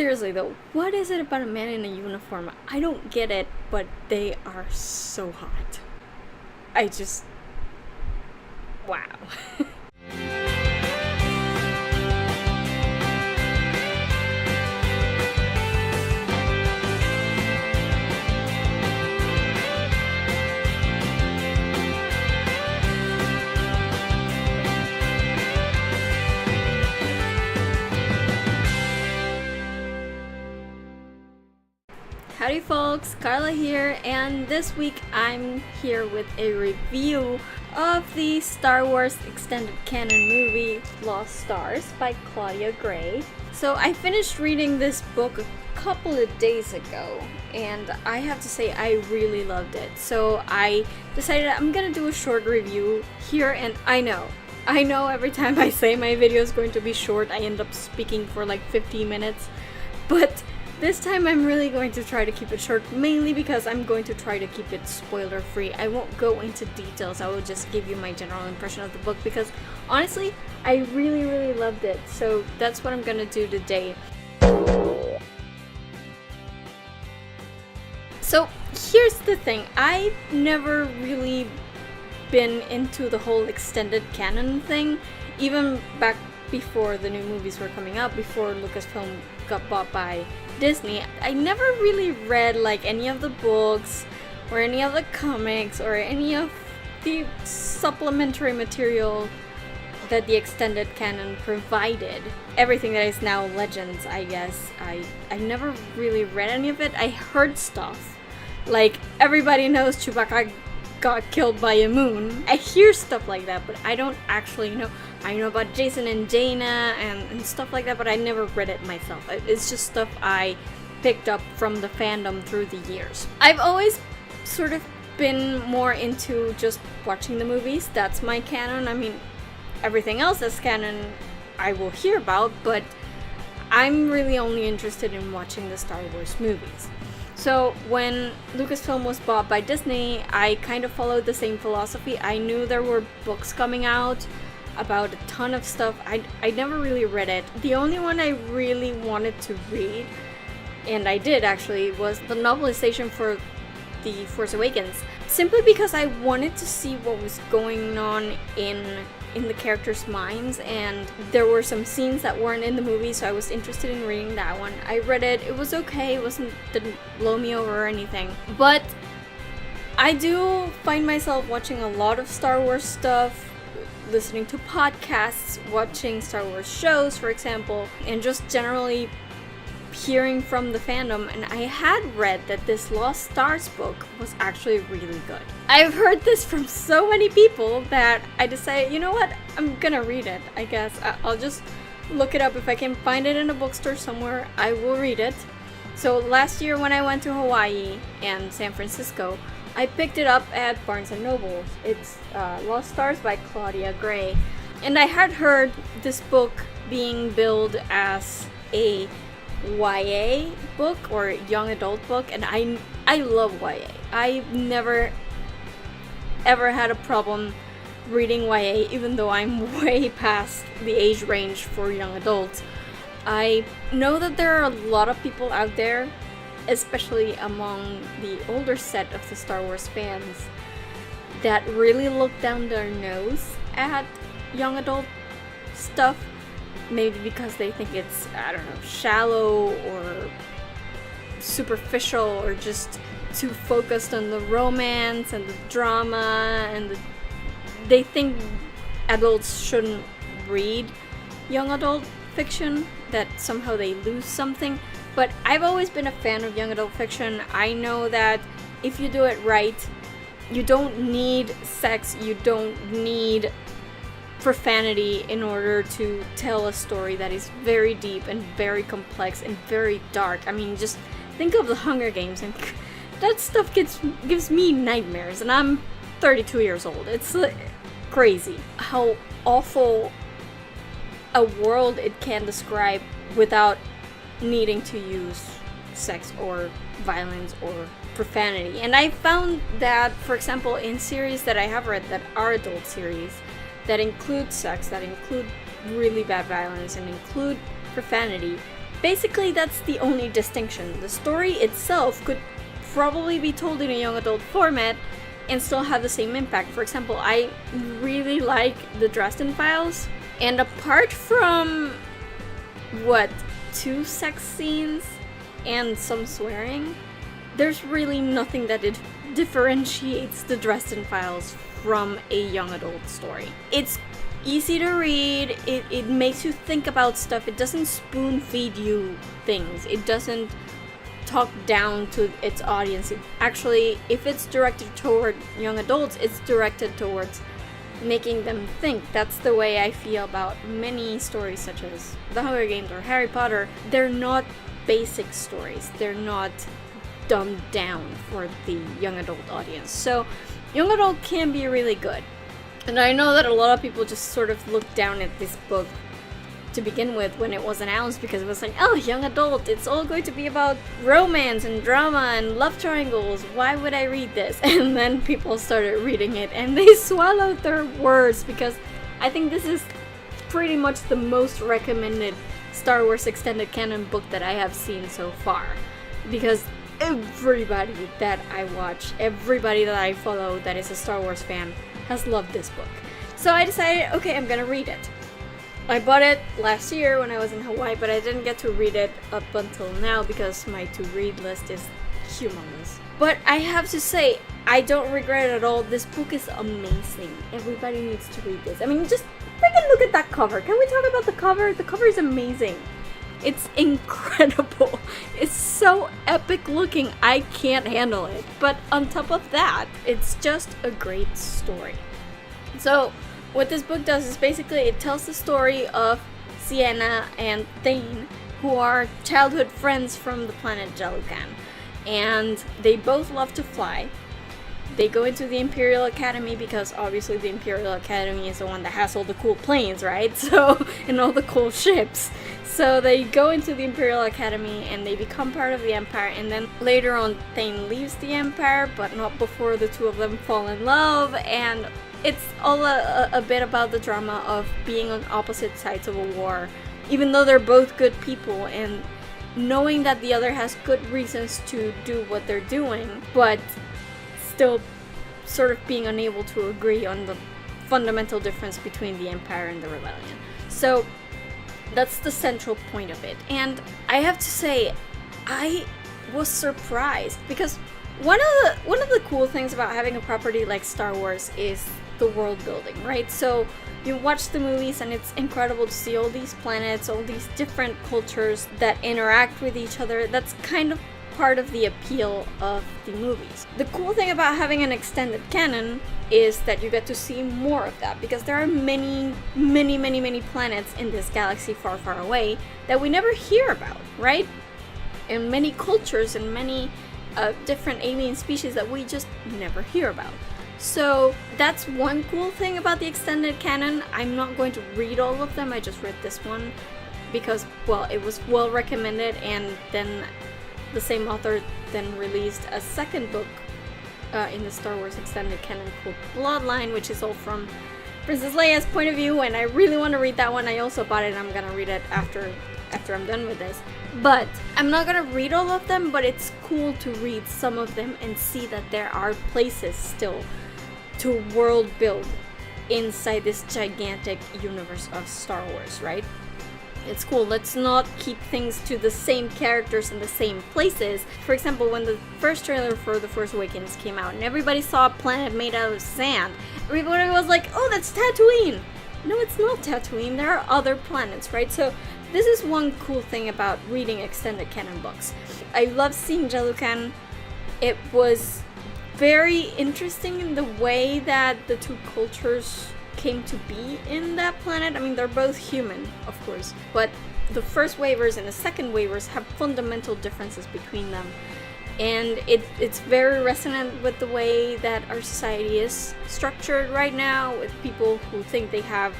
Seriously though, what is it about a man in a uniform? I don't get it, but they are so hot. Wow. Howdy folks, Carla here, and this week I'm here with a review of the Star Wars extended canon movie Lost Stars by Claudia Gray. So I finished reading this book a couple of days ago, and I have to say I really loved it. So I decided I'm gonna do a short review here, and I know every time I say my video is going to be short, I end up speaking for like 15 minutes, but this time I'm really going to try to keep it short, mainly because I'm going to try to keep it spoiler free. I won't go into details, I will just give you my general impression of the book because honestly, I really loved it. So that's what I'm gonna do today. So here's the thing, I've never really been into the whole extended canon thing, even back before the new movies were coming out, before Lucasfilm got bought by Disney. I never really read like any of the books or any of the comics or any of the supplementary material that the extended canon provided. Everything that is now Legends, I guess. I never really read any of it. I heard stuff. Like, everybody knows Chewbacca got killed by a moon. I hear stuff like that, but I don't actually know. I know about Jason and Jaina and stuff like that, but I never read it myself. It's just stuff I picked up from the fandom through the years. I've always sort of been more into just watching the movies. That's my canon. I mean, everything else that's canon I will hear about, but I'm really only interested in watching the Star Wars movies. So when Lucasfilm was bought by Disney, I kind of followed the same philosophy. I knew there were books coming out about a ton of stuff. I never really read it. The only one I really wanted to read, and I did actually, was the novelization for The Force Awakens, simply because I wanted to see what was going on in the characters' minds, and there were some scenes that weren't in the movie, so I was interested in reading that one. I read it, it was okay, didn't blow me over or anything, but I do find myself watching a lot of Star Wars stuff, listening to podcasts, watching Star Wars shows, for example, and just generally hearing from the fandom, and I had read that this Lost Stars book was actually really good. I've heard this from so many people that I decided, you know what, I'm gonna read it, I guess. I'll just look it up. If I can find it in a bookstore somewhere, I will read it. So last year when I went to Hawaii and San Francisco, I picked it up at Barnes & Noble. It's Lost Stars by Claudia Gray. And I had heard this book being billed as a YA book or young adult book, and I love YA. I've never ever had a problem reading YA, even though I'm way past the age range for young adults. I know that there are a lot of people out there, especially among the older set of the Star Wars fans, that really look down their nose at young adult stuff. Maybe because they think it's, I don't know, shallow or superficial or just too focused on the romance and the drama, and they think adults shouldn't read young adult fiction, that somehow they lose something. But I've always been a fan of young adult fiction. I know that if you do it right, you don't need sex, you don't need profanity in order to tell a story that is very deep and very complex and very dark. I mean, just think of the Hunger Games, and that stuff gives me nightmares, and I'm 32 years old. It's crazy how awful a world it can describe without needing to use sex or violence or profanity. And I found that, for example, in series that I have read that are adult series, that include sex, that include really bad violence, and include profanity, basically that's the only distinction. The story itself could probably be told in a young adult format and still have the same impact. For example, I really like the Dresden Files, and apart from 2 sex scenes and some swearing, there's really nothing that it differentiates the Dresden Files from a young adult story. It's easy to read, it makes you think about stuff, it doesn't spoon feed you things, it doesn't talk down to its audience. Actually, if it's directed toward young adults, it's directed towards making them think. That's the way I feel about many stories such as The Hunger Games or Harry Potter. They're not basic stories, they're not dumbed down for the young adult audience. So young adult can be really good. And I know that a lot of people just sort of looked down at this book to begin with when it was announced, because it was like, oh, young adult, it's all going to be about romance and drama and love triangles, why would I read this? And then people started reading it and they swallowed their words, because I think this is pretty much the most recommended Star Wars extended canon book that I have seen so far, because everybody that I watch, everybody that I follow that is a Star Wars fan has loved this book. So I decided, okay, I'm gonna read it. I bought it last year when I was in Hawaii, but I didn't get to read it up until now because my to-read list is humongous. But I have to say, I don't regret it at all. This book is amazing. Everybody needs to read this. I mean, just freaking look at that cover. Can we talk about the cover? The cover is amazing. It's incredible. It's so epic looking, I can't handle it. But on top of that, it's just a great story. So what this book does is basically it tells the story of Sienna and Thane, who are childhood friends from the planet Jalukan. And they both love to fly. They go into the Imperial Academy because obviously the Imperial Academy is the one that has all the cool planes, right? So, and all the cool ships. So they go into the Imperial Academy and they become part of the Empire, and then later on Thane leaves the Empire, but not before the two of them fall in love, and it's all a bit about the drama of being on opposite sides of a war, even though they're both good people, and knowing that the other has good reasons to do what they're doing, but still sort of being unable to agree on the fundamental difference between the Empire and the Rebellion. So that's the central point of it. And I have to say, I was surprised, because one of the cool things about having a property like Star Wars is the world building, right? So you watch the movies and it's incredible to see all these planets, all these different cultures that interact with each other. That's kind of part of the appeal of the movies. The cool thing about having an extended canon is that you get to see more of that, because there are many planets in this galaxy far, far away that we never hear about, right? And many cultures and many different alien species that we just never hear about. So that's one cool thing about the extended canon. I'm not going to read all of them, I just read this one because, well, it was well recommended, and then the same author then released a second book in the Star Wars extended canon called Bloodline, which is all from Princess Leia's point of view, and I really want to read that one. I also bought it and I'm gonna read it after I'm done with this. But I'm not gonna read all of them, but it's cool to read some of them and see that there are places still to world build inside this gigantic universe of Star Wars, right? It's cool. Let's not keep things to the same characters in the same places. For example, when the first trailer for The Force Awakens came out and everybody saw a planet made out of sand, everybody was like, oh, that's Tatooine! No, it's not Tatooine. There are other planets, right? So this is one cool thing about reading extended canon books. I love seeing Jalukan. It was very interesting in the way that the two cultures came to be in that planet. I mean, they're both human, of course, but the first waivers and the second waivers have fundamental differences between them, and it's very resonant with the way that our society is structured right now, with people who think they have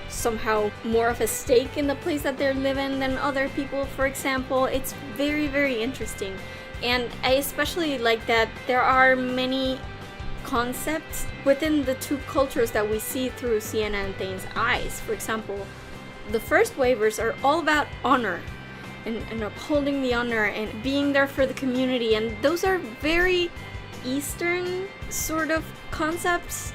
somehow more of a stake in the place that they're living than other people, for example. It's very, very interesting, and I especially like that there are many concepts within the two cultures that we see through Sienna and Thane's eyes. For example, the first waivers are all about honor, and upholding the honor and being there for the community. And those are very Eastern sort of concepts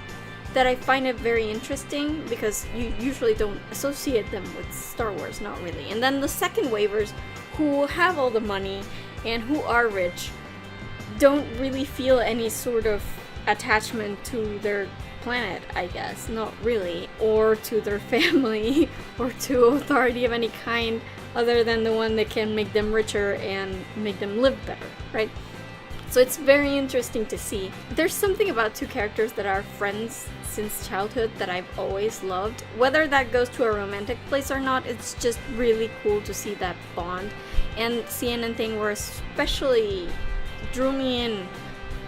that I find it very interesting, because you usually don't associate them with Star Wars, not really. And then the second wavers, who have all the money and who are rich, don't really feel any sort of attachment to their planet, I guess, not really, or to their family, or to authority of any kind other than the one that can make them richer and make them live better, right? So it's very interesting to see. There's something about two characters that are friends since childhood that I've always loved. Whether that goes to a romantic place or not, it's just really cool to see that bond. And Cien and Thane were especially drew me in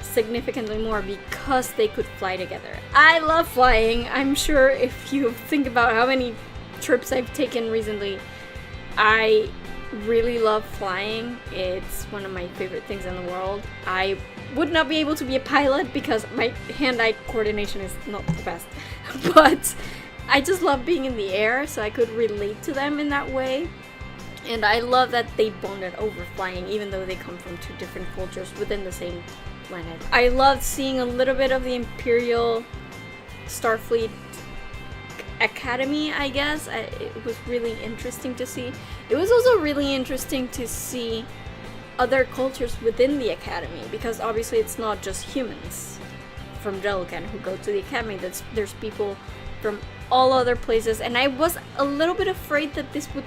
significantly more because they could fly together. I love flying. I'm sure if you think about how many trips I've taken recently, I really love flying. It's one of my favorite things in the world. I would not be able to be a pilot because my hand-eye coordination is not the best. But I just love being in the air, so I could relate to them in that way. And I love that they bonded over flying, even though they come from two different cultures within the same planet. I loved seeing a little bit of the Imperial Starfleet Academy, I guess. It was really interesting to see. It was also really interesting to see other cultures within the Academy, because obviously it's not just humans from Jellican who go to the Academy. There's people from all other places, and I was a little bit afraid that this would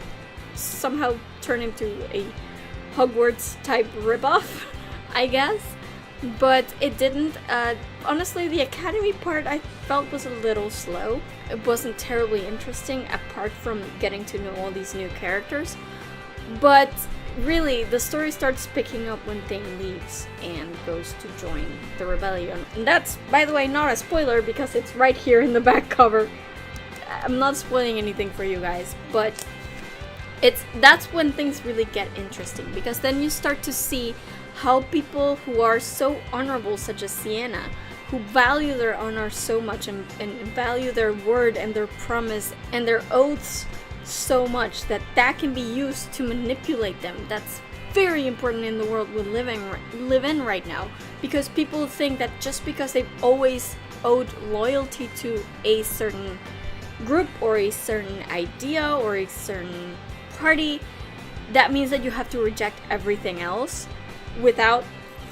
somehow turn into a Hogwarts type ripoff, I guess. But it didn't. Honestly, the Academy part I felt was a little slow. It wasn't terribly interesting, apart from getting to know all these new characters. But really, the story starts picking up when Thane leaves and goes to join the rebellion. And that's, by the way, not a spoiler, because it's right here in the back cover. I'm not spoiling anything for you guys, but that's when things really get interesting, because then you start to see how people who are so honorable, such as Sienna, who value their honor so much and value their word and their promise and their oaths so much, that can be used to manipulate them. That's very important in the world we live in right now, because people think that just because they've always owed loyalty to a certain group or a certain idea or a certain party, that means that you have to reject everything else without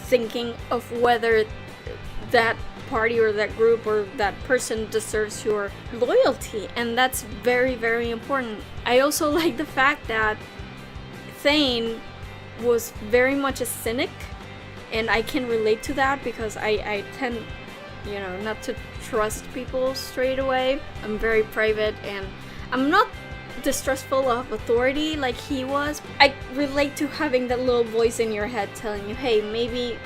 thinking of whether that party or that group or that person deserves your loyalty. And that's very, very important. I also like the fact that Thane was very much a cynic, and I can relate to that because I tend, not to trust people straight away. I'm very private, and I'm not distrustful of authority like he was. I relate to having that little voice in your head telling you, hey, maybe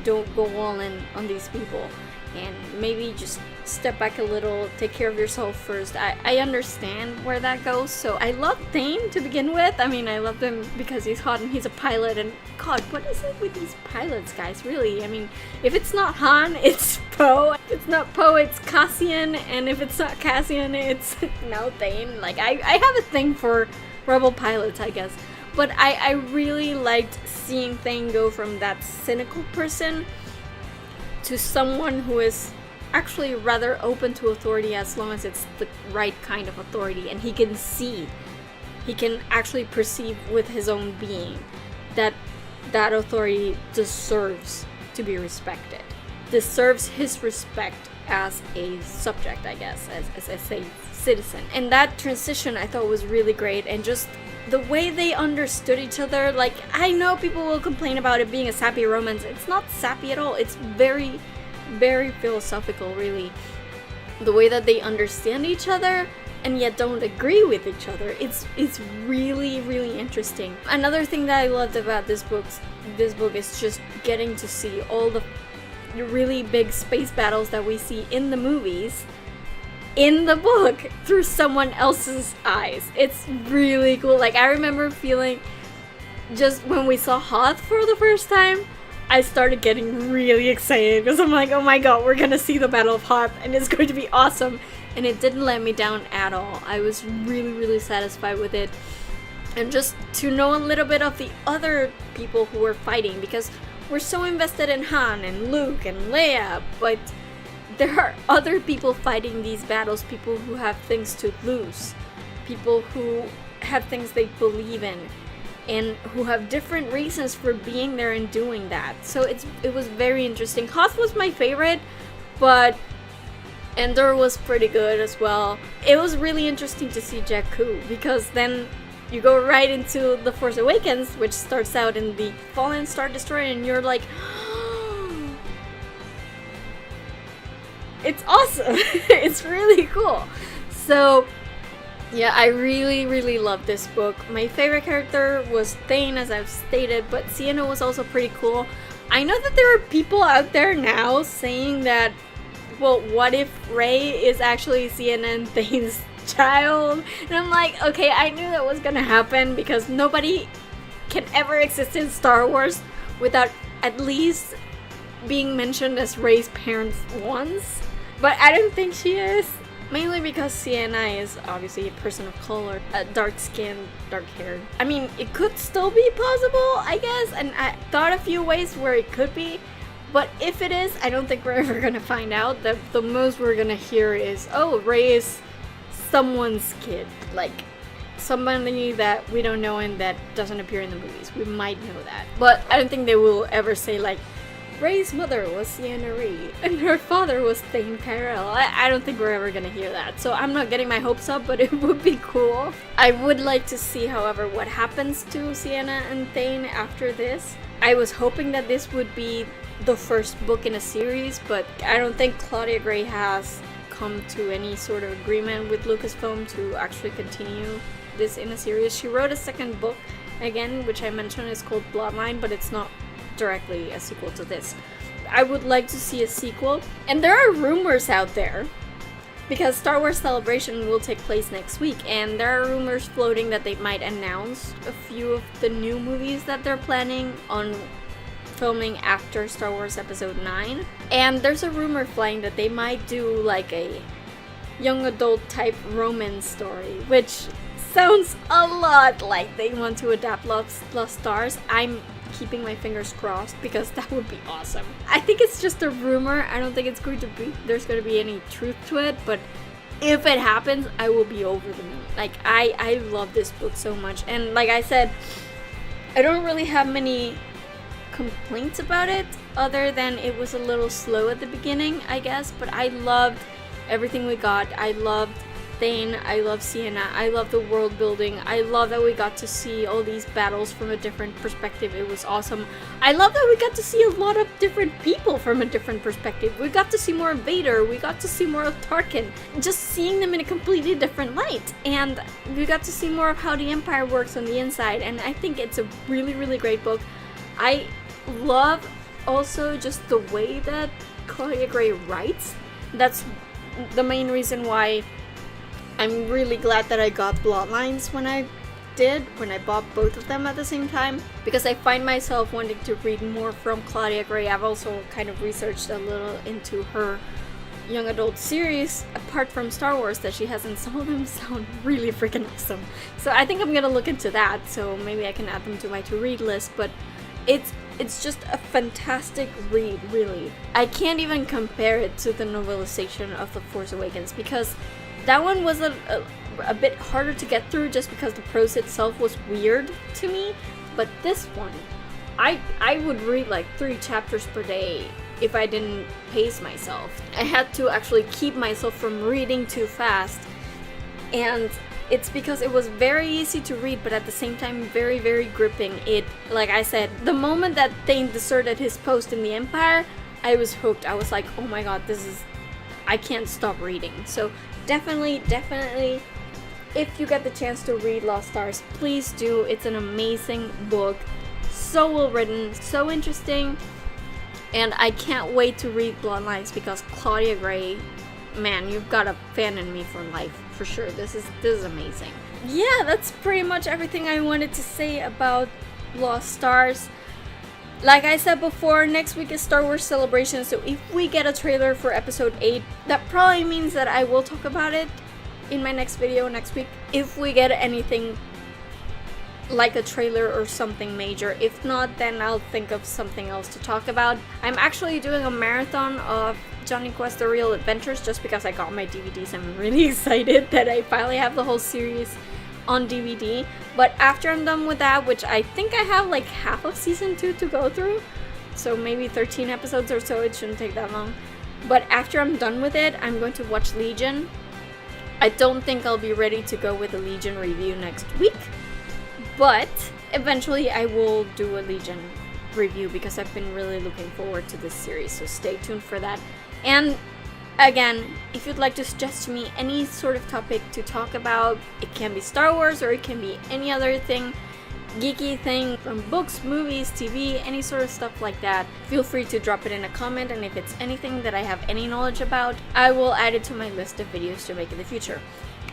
don't go all in on these people, and maybe just step back a little, take care of yourself first. I understand where that goes. So I love Thane to begin with. I mean, I love him because he's hot and he's a pilot, and God, what is it with these pilots, guys? Really? I mean, if it's not Han, it's Poe. If it's not Poe, it's Cassian, and if it's not Cassian, it's now Thane. Like, I have a thing for rebel pilots, I guess. But I really liked seeing Thane go from that cynical person to someone who is actually rather open to authority, as long as it's the right kind of authority, and he can actually perceive with his own being that authority deserves to be respected, deserves his respect as a subject, I guess, as a citizen. And that transition I thought was really great, and just the way they understood each other. Like, I know people will complain about it being a sappy romance. It's not sappy at all. It's very, very philosophical, really. The way that they understand each other and yet don't agree with each other. It's really, really interesting. Another thing that I loved about this book is just getting to see all the really big space battles that we see in the movies in the book through someone else's eyes. It's really cool. Like, I remember feeling, just when we saw Hoth for the first time, I started getting really excited because I'm like, oh my god, we're gonna see the Battle of Hoth and it's going to be awesome. And it didn't let me down at all. I was really, really satisfied with it. and just to know a little bit of the other people who were fighting, because we're so invested in Han and Luke and Leia, but there are other people fighting these battles, people who have things to lose, people who have things they believe in, and who have different reasons for being there and doing that. So it was very interesting. Hoth was my favorite, but Endor was pretty good as well. It was really interesting to see Jakku, because then you go right into The Force Awakens, which starts out in the Fallen Star Destroyer, and you're like, it's awesome. It's really cool. So yeah, I really, really love this book. My favorite character was Thane, as I've stated, but Sienna was also pretty cool. I know that there are people out there now saying that, well, what if Rey is actually Sienna and Thane's child? And I'm like, okay, I knew that was gonna happen, because nobody can ever exist in Star Wars without at least being mentioned as Rey's parents once. But I don't think she is. Mainly because Sienna is obviously a person of color, dark skin, dark hair. I mean, it could still be possible, I guess, and I thought a few ways where it could be, but if it is, I don't think we're ever gonna find out. The most we're gonna hear is, oh, Rey is someone's kid, like somebody that we don't know and that doesn't appear in the movies. We might know that, but I don't think they will ever say, like, Rey's mother was Sienna Rey, and her father was Thane Kyrell. I don't think we're ever gonna hear that, so I'm not getting my hopes up, but it would be cool. I would like to see, however, what happens to Sienna and Thane after this. I was hoping that this would be the first book in a series, but I don't think Claudia Gray has come to any sort of agreement with Lucasfilm to actually continue this in a series. She wrote a second book, again, which I mentioned is called Bloodline, but it's not directly a sequel to this. I would like to see a sequel, and there are rumors out there, because Star Wars Celebration will take place next week, and there are rumors floating that they might announce a few of the new movies that they're planning on filming after Star Wars Episode 9. And there's a rumor flying that they might do like a young adult type romance story, which sounds a lot like they want to adapt Lost Stars. I'm keeping my fingers crossed, because that would be awesome. I think it's just a rumor. I don't think it's going to be, there's going to be any truth to it, but if it happens, I will be over the moon. Like, I love this book so much, and like I said, I don't really have many complaints about it, other than it was a little slow at the beginning, I guess, but I loved everything we got. I loved Thane, I love Sienna, I love the world building, I love that we got to see all these battles from a different perspective. It was awesome. I love that we got to see a lot of different people from a different perspective. We got to see more of Vader, we got to see more of Tarkin, just seeing them in a completely different light, and we got to see more of how the Empire works on the inside, and I think it's a really, really great book. I love also just the way that Claudia Gray writes. That's the main reason why I'm really glad that I got Bloodlines when I bought both of them at the same time, because I find myself wanting to read more from Claudia Gray. I've also kind of researched a little into her young adult series, apart from Star Wars, that she has, and some of them sound really freaking awesome. So I think I'm gonna look into that, so maybe I can add them to my to-read list, but it's just a fantastic read, really. I can't even compare it to the novelization of The Force Awakens, because that one was a bit harder to get through just because the prose itself was weird to me. But this one, I would read like 3 chapters per day if I didn't pace myself. I had to actually keep myself from reading too fast. And it's because it was very easy to read, but at the same time very, very gripping. It, like I said, the moment that Thane deserted his post in the Empire, I was hooked. I was like, oh my god, I can't stop reading. So definitely, if you get the chance to read Lost Stars, please do. It's an amazing book, so well written, so interesting, and I can't wait to read Bloodlines, because Claudia Gray, man, you've got a fan in me for life, for sure. This is amazing. Yeah, that's pretty much everything I wanted to say about Lost Stars. Like I said before, next week is Star Wars Celebration, so if we get a trailer for Episode 8, that probably means that I will talk about it in my next video next week. If we get anything like a trailer or something major. If not, then I'll think of something else to talk about. I'm actually doing a marathon of Johnny Quest The Real Adventures just because I got my DVDs. I'm really excited that I finally have the whole series on DVD. But after I'm done with that, which I think I have like half of season 2 to go through, so maybe 13 episodes or so, it shouldn't take that long. But after I'm done with it, I'm going to watch Legion. I don't think I'll be ready to go with a Legion review next week, but eventually I will do a Legion review because I've been really looking forward to this series, so stay tuned for that. And again, if you'd like to suggest to me any sort of topic to talk about, it can be Star Wars or it can be any other thing, geeky thing from books, movies, TV, any sort of stuff like that, feel free to drop it in a comment, and if it's anything that I have any knowledge about, I will add it to my list of videos to make in the future.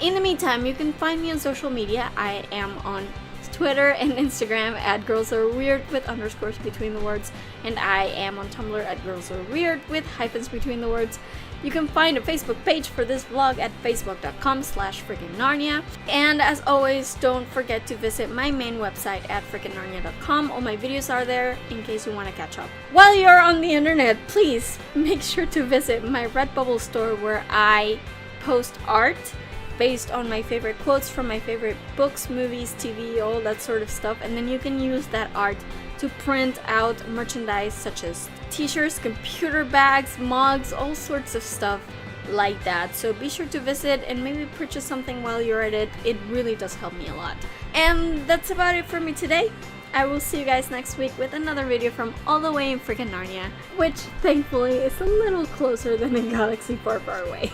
In the meantime, you can find me on social media. I am on Twitter and Instagram at girlsareweird with underscores between the words, and I am on Tumblr at girlsareweird with hyphens between the words. You can find a Facebook page for this vlog at facebook.com/FreakingNarnia. And as always, don't forget to visit my main website at FreakingNarnia.com. All my videos are there in case you want to catch up. While you're on the internet, please make sure to visit my Redbubble store where I post art based on my favorite quotes from my favorite books, movies, TV, all that sort of stuff. And then you can use that art to print out merchandise such as t-shirts, computer bags, mugs, all sorts of stuff like that. So be sure to visit and maybe purchase something while you're at it. It really does help me a lot. And that's about it for me today. I will see you guys next week with another video from all the way in freaking Narnia, which thankfully is a little closer than a galaxy far, far away.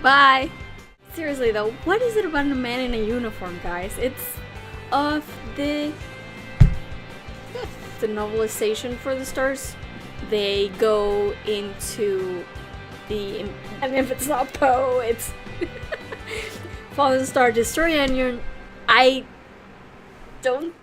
Bye! Seriously though, what is it about a man in a uniform, guys? It's of the novelization for the stars. They go into the, and if it's not Poe, it's Fallen Star Destroyer, and I don't